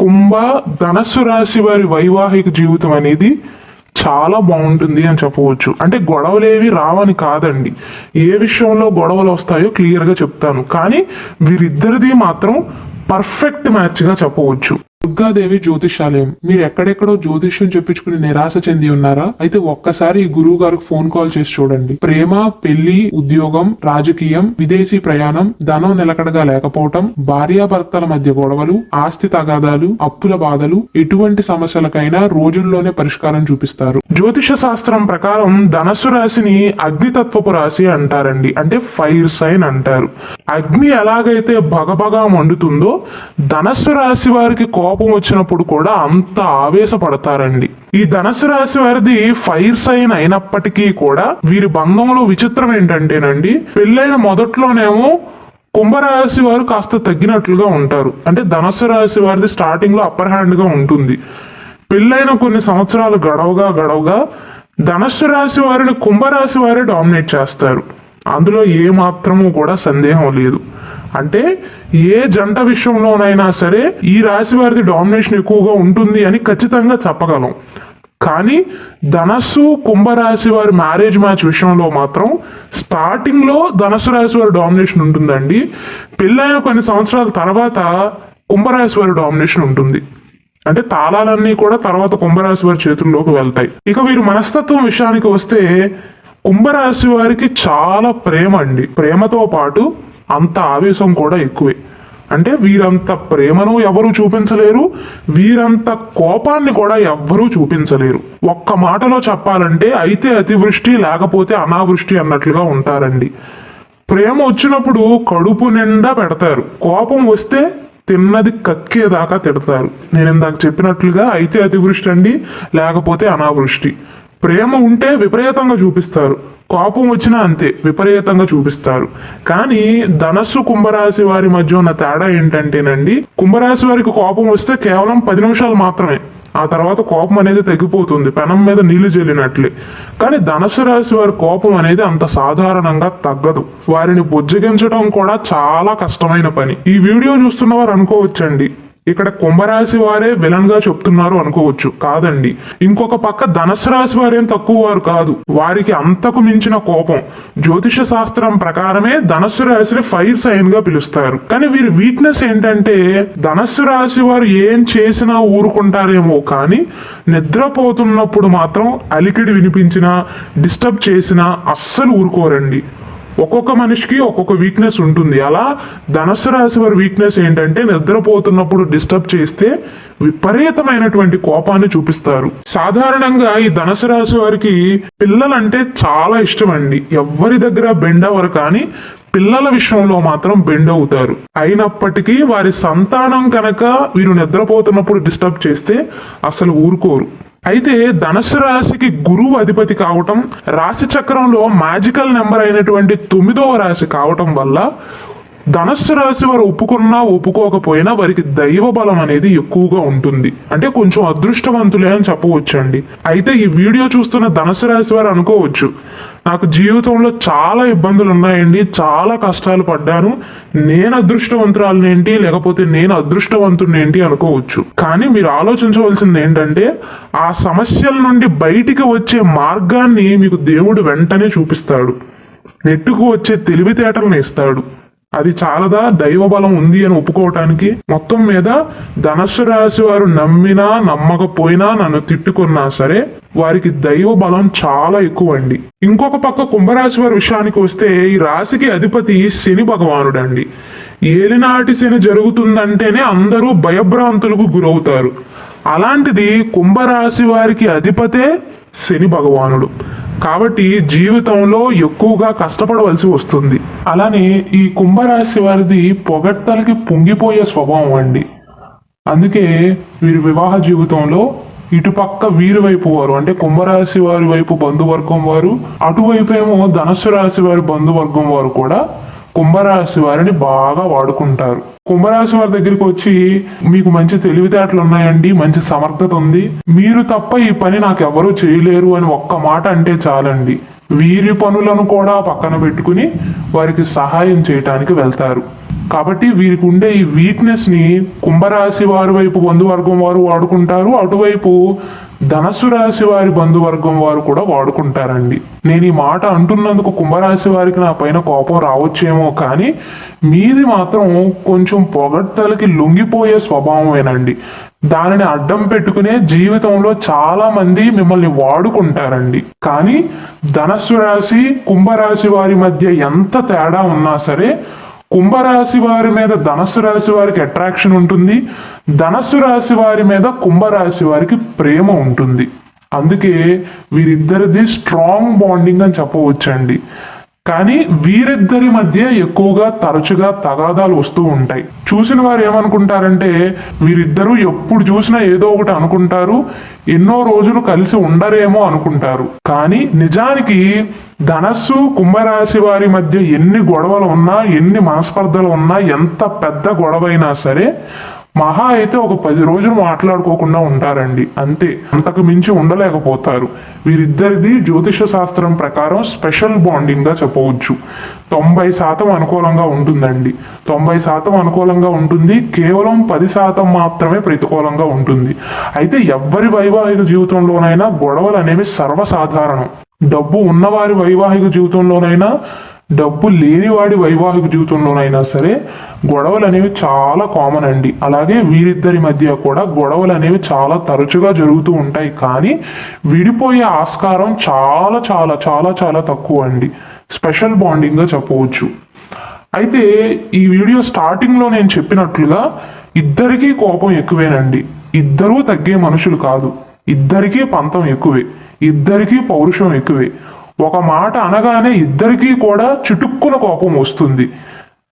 కుంభ ధనస్సు రాశి వారి వైవాహిక జీవితం అనేది చాలా బాగుంటుంది అని చెప్పవచ్చు. అంటే గొడవలేవి రావని కాదండి, ఏ విషయంలో గొడవలు వస్తాయో క్లియర్గా చెప్తాను. కానీ వీరిద్దరిది మాత్రం పర్ఫెక్ట్ మ్యాచ్గా చెప్పవచ్చు. దుర్గాదేవి జ్యోతిషాలయం. మీరు ఎక్కడెక్కడో జ్యోతిష్యం చెప్పించుకుని నిరాశ చెంది ఉన్నారా? అయితే ఒక్కసారి ఈ గురువు గారికి ఫోన్ కాల్ చేసి చూడండి. ప్రేమ, పెళ్లి, ఉద్యోగం, రాజకీయం, విదేశీ ప్రయాణం, ధనం నిలకడగా లేకపోవటం, భార్యాభర్తల మధ్య గొడవలు, ఆస్తి తగాదాలు, అప్పుల బాధలు, ఎటువంటి సమస్యలకైనా రోజుల్లోనే పరిష్కారం చూపిస్తారు. జ్యోతిష శాస్త్రం ప్రకారం ధనస్సు రాశిని అగ్నితత్వపు రాశి అంటారండి. అంటే ఫైర్ సైన్ అంటారు. అగ్ని ఎలాగైతే భగభగా మండుతుందో ధనస్సు రాశి వారికి కోపం వచ్చినప్పుడు కూడా అంత ఆవేశపడతారండి. ఈ ధనస్సు రాశి వారిది ఫైర్ సైన్ అయినప్పటికీ కూడా వీరి బంధంలో విచిత్రం ఏంటంటేనండి, పెళ్ళైన మొదట్లోనేమో కుంభరాశి వారు కాస్త తగ్గినట్లుగా ఉంటారు. అంటే ధనస్సు రాశి వారిది స్టార్టింగ్ లో అప్పర్ హ్యాండ్ గా ఉంటుంది. పెళ్ళైన కొన్ని సంవత్సరాలు గడవగా ధనస్సు రాశి వారిని కుంభరాశి వారే డామినేట్ చేస్తారు. అందులో ఏ మాత్రము కూడా సందేహం లేదు. అంటే ఏ జంట విషయంలోనైనా సరే ఈ రాశి వారిది డామినేషన్ ఎక్కువగా ఉంటుంది అని ఖచ్చితంగా చెప్పగలం. కానీ ధనస్సు కుంభరాశి వారి మ్యారేజ్ మ్యాచ్ విషయంలో మాత్రం స్టార్టింగ్ లో ధనస్సు రాశి వారి డామినేషన్ ఉంటుందండి. పెళ్ళైన కొన్ని సంవత్సరాల తర్వాత కుంభరాశి వారి డామినేషన్ ఉంటుంది. అంటే తాళాలన్నీ కూడా తర్వాత కుంభరాశి వారి చేతుల్లోకి వెళ్తాయి. ఇక వీరి మనస్తత్వం విషయానికి వస్తే కుంభరాశి వారికి చాలా ప్రేమ అండి. ప్రేమతో పాటు అంత ఆవేశం కూడా ఎక్కువే. అంటే వీరంత ప్రేమను ఎవరు చూపించలేరు, వీరంత కోపాన్ని కూడా ఎవ్వరూ చూపించలేరు. ఒక్క మాటలో చెప్పాలంటే అయితే అతివృష్టి లేకపోతే అనావృష్టి అన్నట్లుగా ఉంటారండి. ప్రేమ వచ్చినప్పుడు కడుపు నిండా పెడతారు, కోపం వస్తే తిన్నది కక్కేదాకా తిడతారు. నేను ఇందాక చెప్పినట్లుగా అయితే అతివృష్టి అండి, లేకపోతే అనావృష్టి. ప్రేమ ఉంటే విపరీతంగా చూపిస్తారు, కోపం వచ్చినా అంతే విపరీతంగా చూపిస్తారు. కానీ ధనస్సు కుంభరాశి వారి మధ్య ఉన్న తేడా ఏంటంటేనండి, కుంభరాశి వారికి కోపం వస్తే కేవలం 10 నిమిషాలు మాత్రమే, ఆ తర్వాత కోపం అనేది తగ్గిపోతుంది, పెనం మీద నీళ్లు జల్లినట్లే. కానీ ధనస్సు రాశి వారి కోపం అనేది అంత సాధారణంగా తగ్గదు. వారిని బుజ్జగించడం కూడా చాలా కష్టమైన పని. ఈ వీడియో చూస్తున్న వారు అనుకోవచ్చండి, ఇక్కడ కుంభరాశి వారే విలన్ గా చెప్తున్నారు అనుకోవచ్చు. కాదండి, ఇంకొక పక్క ధనస్సు రాశి వారేం తక్కువ వారు కాదు, వారికి అంతకు మించిన కోపం. జ్యోతిష శాస్త్రం ప్రకారమే ధనస్సు రాశిని ఫైర్ సైన్ గా పిలుస్తారు. కానీ వీరి వీక్నెస్ ఏంటంటే ధనస్సు రాశి వారు ఏం చేసినా ఊరుకుంటారేమో, కానీ నిద్రపోతున్నప్పుడు మాత్రం అలికిడి వినిపించినా డిస్టర్బ్ చేసినా అస్సలు ఊరుకోరండి. ఒక్కొక్క మనిషికి ఒక్కొక్క వీక్నెస్ ఉంటుంది. అలా ధనస్సు రాశి వారి వీక్నెస్ ఏంటంటే నిద్రపోతున్నప్పుడు డిస్టర్బ్ చేస్తే విపరీతమైనటువంటి కోపాన్ని చూపిస్తారు. సాధారణంగా ఈ ధనస్సు రాశి వారికి పిల్లలంటే చాలా ఇష్టం అండి. ఎవరి దగ్గర బెండ్ అవ్వరు, కానీ పిల్లల విషయంలో మాత్రం బెండ్ అవుతారు. అయినప్పటికీ వారి సంతానం కనుక వీరు నిద్రపోతున్నప్పుడు డిస్టర్బ్ చేస్తే అసలు ఊరుకోరు. అయితే ధనస్సు రాశికి గురువు అధిపతి కావటం, రాశి చక్రంలో మ్యాజికల్ నెంబర్ అయినటువంటి 9వ రాశి కావటం వల్ల ధనస్సు రాశి వారు ఒప్పుకున్నా ఒప్పుకోకపోయినా వారికి దైవ బలం అనేది ఎక్కువగా ఉంటుంది. అంటే కొంచెం అదృష్టవంతులే అని చెప్పవచ్చండి. అయితే ఈ వీడియో చూస్తున్న ధనస్సు రాశి వారు అనుకోవచ్చు, నాకు జీవితంలో చాలా ఇబ్బందులు ఉన్నాయండి, చాలా కష్టాలు పడ్డాను, నేను అదృష్టవంతురాలనేంటి లేకపోతే నేను అదృష్టవంతుడినేంటి అనుకోవచ్చు. కానీ మీరు ఆలోచించవలసింది ఏంటంటే ఆ సమస్యల నుండి బయటికి వచ్చే మార్గాన్ని మీకు దేవుడు వెంటనే చూపిస్తాడు, నెట్టుకు వచ్చే తెలివితేటలను ఇస్తాడు. అది చాలదా దైవ బలం ఉంది అని ఒప్పుకోవటానికి? మొత్తం మీద ధనస్సు రాశి వారు నమ్మినా నమ్మకపోయినా నన్ను తిట్టుకున్నా సరే వారికి దైవ బలం చాలా ఎక్కువ అండి. ఇంకొక పక్క కుంభరాశి వారి విషయానికి వస్తే ఈ రాశికి అధిపతి శని భగవానుడు అండి. ఏలినాటి శని జరుగుతుందంటేనే అందరూ భయభ్రాంతులకు గురవుతారు. అలాంటిది కుంభరాశి వారికి అధిపతే శని భగవానుడు. కాబట్టి జీవితంలో ఎక్కువగా కష్టపడవలసి వస్తుంది. అలానే ఈ కుంభరాశి వారిది పొగడ్తలకి పొంగిపోయే స్వభావం అండి. అందుకే వీరి వివాహ జీవితంలో ఇటుపక్క వీరి వైపు వారు అంటే కుంభరాశి వారి వైపు బంధువర్గం వారు, అటువైపు ఏమో ధనస్సు రాశి వారి బంధువర్గం వారు కూడా కుంభరాశి వారిని బాగా వాడుకుంటారు. కుంభరాశి వారి దగ్గరికి వచ్చి మీకు మంచి తెలివితేటలు ఉన్నాయండి, మంచి సమర్థత ఉంది, మీరు తప్ప ఈ పని నాకు ఎవరూ చేయలేరు అని ఒక్క మాట అంటే చాలండి, వీరి పనులను కూడా పక్కన పెట్టుకుని వారికి సహాయం చేయటానికి వెళ్తారు. కాబట్టి వీరికి ఉండే ఈ వీక్నెస్ ని కుంభరాశి వారి వైపు బంధువర్గం వారు వాడుకుంటారు, అటువైపు ధనస్సు రాశి వారి బంధువర్గం వారు కూడా వాడుకుంటారండి. నేను ఈ మాట అంటున్నందుకు కుంభరాశి వారికి నా పైన కోపం రావచ్చేమో, కానీ మీది మాత్రం కొంచెం పొగడ్తలకి లొంగిపోయే స్వభావమేనండి. దానిని అడ్డం పెట్టుకునే జీవితంలో చాలా మంది మిమ్మల్ని వాడుకుంటారండి. కానీ ధనస్సు రాశి కుంభరాశి వారి మధ్య ఎంత తేడా ఉన్నా సరే, కుంభరాశి వారి మీద ధనస్సు రాశి వారికి అట్రాక్షన్ ఉంటుంది, ధనస్సు రాశి వారి మీద కుంభరాశి వారికి ప్రేమ ఉంటుంది. అందుకే వీరిద్దరిది స్ట్రాంగ్ బాండింగ్ అని చెప్పవచ్చండి. కానీ వీరిద్దరి మధ్య ఎక్కువగా తరచుగా తగాదాలు వస్తూ ఉంటాయి. చూసిన వారు ఏమనుకుంటారంటే వీరిద్దరూ ఎప్పుడు చూసినా ఏదో ఒకటి అనుకుంటారు, ఎన్నో రోజులు కలిసి ఉండరేమో అనుకుంటారు. కానీ నిజానికి ధనస్సు కుంభరాశి వారి మధ్య ఎన్ని గొడవలు ఉన్నా, ఎన్ని మనస్పర్ధలు ఉన్నా, ఎంత పెద్ద గొడవైనా సరే మహా అయితే ఒక 10 రోజులు మాట్లాడుకోకుండా ఉంటారండి, అంతే. అంతకు మించి ఉండలేకపోతారు. వీరిద్దరిది జ్యోతిష శాస్త్రం ప్రకారం స్పెషల్ బాండింగ్ గా చెప్పవచ్చు. 90% అనుకూలంగా ఉంటుందండి. 90% అనుకూలంగా ఉంటుంది, కేవలం 10% మాత్రమే ప్రతికూలంగా ఉంటుంది. అయితే ఎవరి వైవాహిక జీవితంలోనైనా గొడవలు అనేవి సర్వసాధారణం. డబ్బు ఉన్నవారి వైవాహిక జీవితంలోనైనా, డబ్బు లేనివాడి వైవాహిక జీవితంలోనైనా సరే గొడవలు అనేవి చాలా కామన్ అండి. అలాగే వీరిద్దరి మధ్య కూడా గొడవలు అనేవి చాలా తరచుగా జరుగుతూ ఉంటాయి. కానీ విడిపోయే ఆస్కారం చాలా చాలా చాలా చాలా తక్కువ అండి. స్పెషల్ బాండింగ్గా చెప్పవచ్చు. అయితే ఈ వీడియో స్టార్టింగ్లో నేను చెప్పినట్లుగా ఇద్దరికీ కోపం ఎక్కువేనండి. ఇద్దరూ తగ్గే మనుషులు కాదు. ఇద్దరికీ పంతం ఎక్కువే, ఇద్దరికీ పౌరుషం ఎక్కువే. ఒక మాట అనగానే ఇద్దరికీ కూడా చిటుక్కున కోపం వస్తుంది.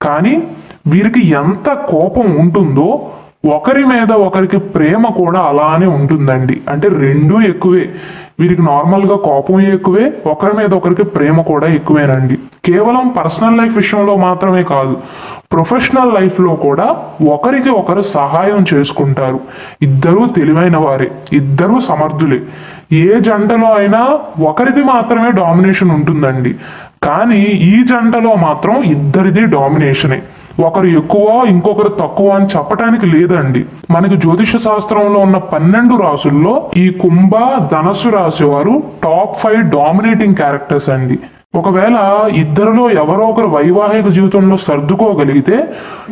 కానీ వీరికి ఎంత కోపం ఉంటుందో ఒకరి మీద ఒకరికి ప్రేమ కూడా అలానే ఉంటుందండి. అంటే రెండూ ఎక్కువే. వీరికి నార్మల్గా కోపం ఎక్కువే, ఒకరి మీద ఒకరికి ప్రేమ కూడా ఎక్కువేనండి. కేవలం పర్సనల్ లైఫ్ విషయంలో మాత్రమే కాదు, ప్రొఫెషనల్ లైఫ్లో కూడా ఒకరికి ఒకరు సహాయం చేసుకుంటారు. ఇద్దరూ తెలివైన వారే, ఇద్దరూ సమర్థులే. ఏ జంటలో అయినా ఒకరిది మాత్రమే డామినేషన్ ఉంటుందండి. కానీ ఈ జంటలో మాత్రం ఇద్దరిది డామినేషనే. ఒకరు ఎక్కువ ఇంకొకరు తక్కువ అని చెప్పటానికి లేదండి. మనకి జ్యోతిష శాస్త్రంలో ఉన్న 12 రాసుల్లో ఈ కుంభ ధనస్సు రాశి వారు టాప్ 5 డామినేటింగ్ క్యారెక్టర్స్ అండి. ఒకవేళ ఇద్దరిలో ఎవరో ఒకరు వైవాహిక జీవితంలో సర్దుకోగలిగితే,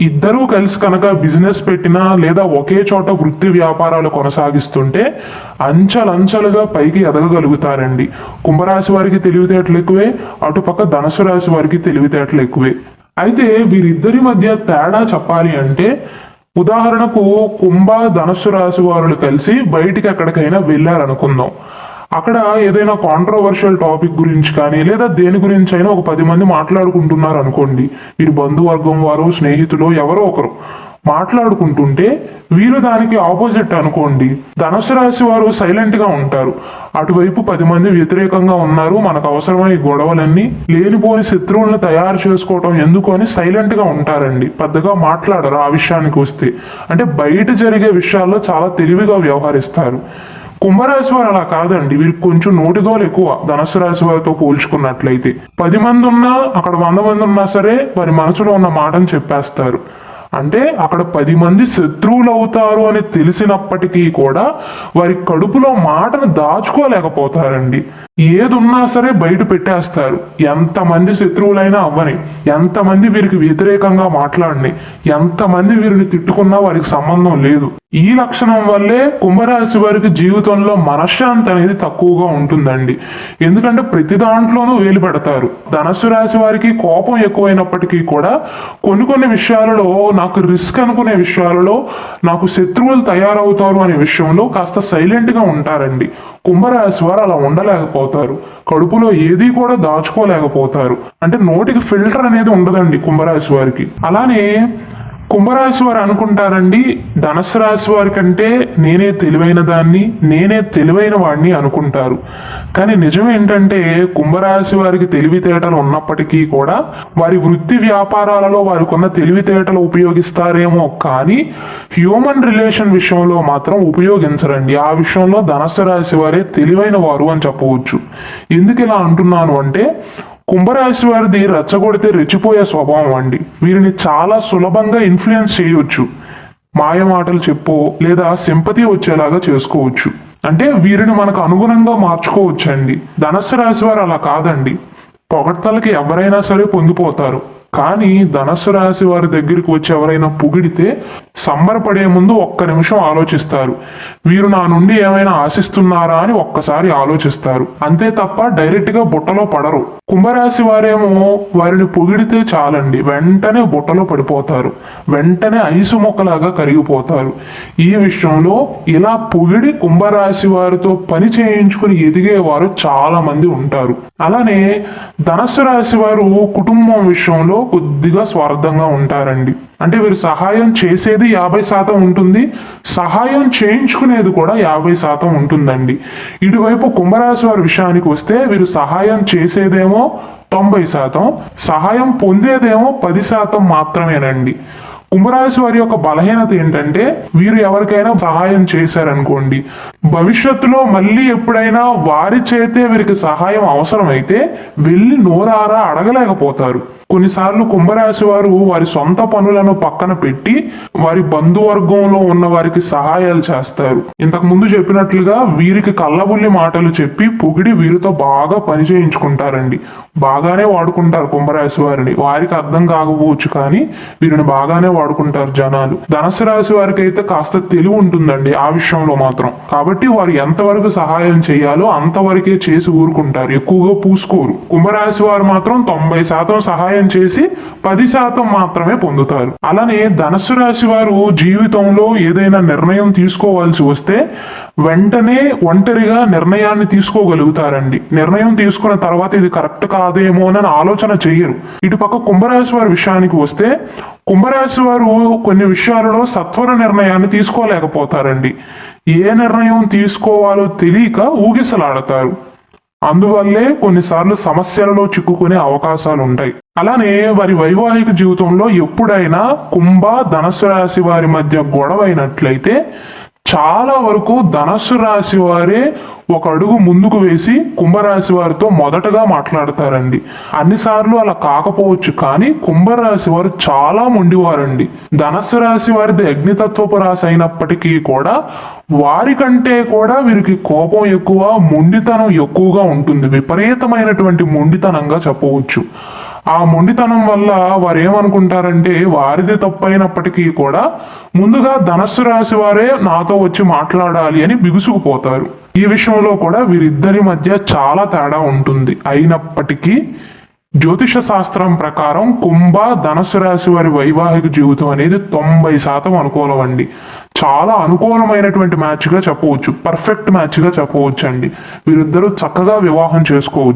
ఇద్దరూ కలిసి కనుక బిజినెస్ పెట్టినా లేదా ఒకే చోట వృత్తి వ్యాపారాలు కొనసాగిస్తుంటే అంచెలంచెలుగా పైకి ఎదగగలుగుతారండి. కుంభరాశి వారికి తెలివితేటలు ఎక్కువే, అటుపక్క ధనుసు రాశి వారికి తెలివితేటలు ఎక్కువే. అయితే వీరిద్దరి మధ్య తేడా చెప్పాలి అంటే, ఉదాహరణకు కుంభ ధనుస్సు రాశి వారు కలిసి బయటికి ఎక్కడికైనా వెళ్ళారనుకుందాం. అక్కడ ఏదైనా కాంట్రవర్షియల్ టాపిక్ గురించి కానీ లేదా దేని గురించి అయినా ఒక 10 మంది మాట్లాడుకుంటున్నారు అనుకోండి. వీరి బంధువర్గం వారు, స్నేహితులు ఎవరో ఒకరు మాట్లాడుకుంటుంటే వీరు దానికి ఆపోజిట్ అనుకోండి. ధనుసు రాశి వారు సైలెంట్ గా ఉంటారు. అటువైపు 10 మంది వ్యతిరేకంగా ఉన్నారు, మనకు అవసరమైన గొడవలన్నీ, లేనిపోని శత్రువులను తయారు చేసుకోవటం ఎందుకు అని సైలెంట్ గా ఉంటారండి. పెద్దగా మాట్లాడరు ఆ విషయానికి వస్తే. అంటే బయట జరిగే విషయాల్లో చాలా తెలివిగా వ్యవహరిస్తారు. కుంభరాశి వారు అలా కాదండి. వీరికి కొంచెం నోటిదోలు ఎక్కువ ధనుసు రాశి వారితో పోల్చుకున్నట్లయితే. 10 మంది ఉన్నా, అక్కడ 100 మంది ఉన్నా సరే వారి మనసులో ఉన్న మాటను చెప్పేస్తారు. అంటే అక్కడ 10 మంది శత్రువులు అవుతారు అని తెలిసినప్పటికీ కూడా వారి కడుపులో మాటను దాచుకోలేకపోతారండి. ఏదున్నా సరే బయట పెట్టేస్తారు. ఎంతమంది శత్రువులైనా అవ్వని, ఎంతమంది వీరికి వ్యతిరేకంగా మాట్లాడని, ఎంతమంది వీరిని తిట్టుకున్నా వారికి సంబంధం లేదు. ఈ లక్షణం వల్లే కుంభరాశి వారికి జీవితంలో మనశ్శాంతి అనేది తక్కువగా ఉంటుందండి. ఎందుకంటే ప్రతి దాంట్లోనూ వేలు పెడతారు. ధనుసు రాశి వారికి కోపం ఎక్కువైనప్పటికీ కూడా కొన్ని విషయాలలో, నాకు రిస్క్ అనుకునే విషయాలలో, నాకు శత్రువులు తయారవుతారు అనే విషయంలో కాస్త సైలెంట్ గా ఉంటారండి. కుంభరాశి వారు అలా ఉండలేకపోతారు. కడుపులో ఏది కూడా దాచుకోలేకపోతారు. అంటే నోటికి ఫిల్టర్ అనేది ఉండదండి కుంభరాశి వారికి. అలానే కుంభరాశి వారు అనుకుంటారండి, ధనుసు రాశి వారి కంటే నేనే తెలివైన దాన్ని, నేనే తెలివైన వాడిని అనుకుంటారు. కానీ నిజం ఏంటంటే కుంభరాశి వారికి తెలివితేటలు ఉన్నప్పటికీ కూడా వారి వృత్తి వ్యాపారాలలో వారికి ఉన్న తెలివితేటలు ఉపయోగిస్తారేమో, కానీ హ్యూమన్ రిలేషన్ విషయంలో మాత్రం ఉపయోగించరండి. ఆ విషయంలో ధనుసు రాశి వారే తెలివైన వారు అని చెప్పవచ్చు. ఎందుకు ఇలా అంటున్నాను అంటే, కుంభరాశి వారిది రెచ్చగొడితే రెచ్చిపోయే స్వభావం అండి. వీరిని చాలా సులభంగా ఇన్ఫ్లుయెన్స్ చేయొచ్చు. మాయ మాటలు చెప్పో లేదా సింపతి వచ్చేలాగా చేసుకోవచ్చు. అంటే వీరిని మనకు అనుగుణంగా మార్చుకోవచ్చు అండి. ధనస్సు రాశి వారు అలా కాదండి. పొగడ్తలకి ఎవరైనా సరే పొంగిపోతారు. కానీ ధనస్సు రాశి వారి దగ్గరికి వచ్చి ఎవరైనా పొగిడితే సంబరపడే ముందు ఒక్క నిమిషం ఆలోచిస్తారు. వీరు నా నుండి ఏమైనా ఆశిస్తున్నారా అని ఒక్కసారి ఆలోచిస్తారు. అంతే తప్ప డైరెక్ట్ గా బుట్టలో పడరు. కుంభరాశి వారేమో వారిని పొగిడితే చాలండి, వెంటనే బుట్టలో పడిపోతారు. వెంటనే ఐసు మొక్కలాగా కరిగిపోతారు. ఈ విషయంలో ఇలా పొగిడి కుంభరాశి వారితో పని చేయించుకుని ఎదిగేవారు చాలా మంది ఉంటారు. అలానే ధనస్సు రాశి వారు కుటుంబం విషయంలో కొద్దిగా స్వార్థంగా ఉంటారండి. అంటే వీరు సహాయం చేసేది 50% ఉంటుంది, సహాయం చేయించుకునేది కూడా 50% ఉంటుందండి. ఇటువైపు కుంభరాశి వారి విషయానికి వస్తే వీరు సహాయం చేసేదేమో 90%, సహాయం పొందేదేమో 10% మాత్రమేనండి. కుంభరాశి వారి యొక్క బలహీనత ఏంటంటే వీరు ఎవరికైనా సహాయం చేశారనుకోండి, భవిష్యత్తులో మళ్ళీ ఎప్పుడైనా వారి చేతే వీరికి సహాయం అవసరమైతే వెళ్ళి నోరారా అడగలేకపోతారు. కొన్నిసార్లు కుంభరాశి వారు వారి సొంత పనులను పక్కన పెట్టి వారి బంధువర్గంలో ఉన్న వారికి సహాయాలు చేస్తారు. ఇంతకు ముందు చెప్పినట్లుగా వీరికి కళ్ళబుల్లి మాటలు చెప్పి పొగిడి వీరితో బాగా పని చేయించుకుంటారండి. బాగానే వాడుకుంటారు కుంభరాశి వారిని. వారికి అర్థం కాకపోవచ్చు కానీ వీరిని బాగానే వాడుకుంటారు జనాలు. ధనుసు రాశి వారికి అయితే కాస్త తెలివి ఉంటుందండి ఆ విషయంలో మాత్రం. కాబట్టి వారు ఎంతవరకు సహాయం చేయాలో అంతవరకే చేసి ఊరుకుంటారు, ఎక్కువగా పూసుకోరు. కుంభరాశి వారు మాత్రం 90% సహాయం చేసి 10% మాత్రమే పొందుతారు. అలానే ధనుసు రాశి వారు జీవితంలో ఏదైనా నిర్ణయం తీసుకోవాల్సి వస్తే వెంటనే ఒంటరిగా నిర్ణయాన్ని తీసుకోగలుగుతారండి. నిర్ణయం తీసుకున్న తర్వాత ఇది కరెక్ట్ కాదేమో అని ఆలోచన చెయ్యరు. ఇటుపక్క కుంభరాశి వారి విషయానికి వస్తే కుంభరాశి వారు కొన్ని విషయాలలో సత్వర నిర్ణయాన్ని తీసుకోలేకపోతారండి. ఏ నిర్ణయం తీసుకోవాలో తెలియక ఊగిసలాడతారు. అందువల్లే కొన్నిసార్లు సమస్యలలో చిక్కుకునే అవకాశాలు ఉంటాయి. అలానే వారి వైవాహిక జీవితంలో ఎప్పుడైనా కుంభ ధనుసు రాశి వారి మధ్య గొడవ అయినట్లయితే చాలా వరకు ధనుసు రాశి వారే ఒక అడుగు ముందుకు వేసి కుంభరాశి వారితో మొదటగా మాట్లాడతారండి. అన్నిసార్లు అలా కాకపోవచ్చు కానీ కుంభరాశి వారు చాలా మొండివారండి. ధనుసు రాశి వారిది అగ్నితత్వపు రాశి అయినప్పటికీ కూడా వారికంటే కూడా వీరికి కోపం ఎక్కువ, మొండితనం ఎక్కువగా ఉంటుంది. విపరీతమైనటువంటి మొండితనంగా చెప్పవచ్చు. ఆ మొండితనం వల్ల వారు ఏమనుకుంటారంటే వారిది తప్పైనప్పటికీ కూడా ముందుగా ధనుస్సు రాశి వారే నాతో వచ్చి మాట్లాడాలి అని బిగుసుకుపోతారు. ఈ విషయంలో కూడా వీరిద్దరి మధ్య చాలా తేడా ఉంటుంది. అయినప్పటికీ జ్యోతిష శాస్త్రం ప్రకారం కుంభ ధనుసు రాశి వారి వైవాహిక జీవితం అనేది 90% అనుకూలం అండి. చాలా అనుకూలమైనటువంటి మ్యాచ్గా చెప్పవచ్చు, పర్ఫెక్ట్ మ్యాచ్గా చెప్పవచ్చు అండి. వీరిద్దరూ చక్కగా వివాహం చేసుకోవచ్చు.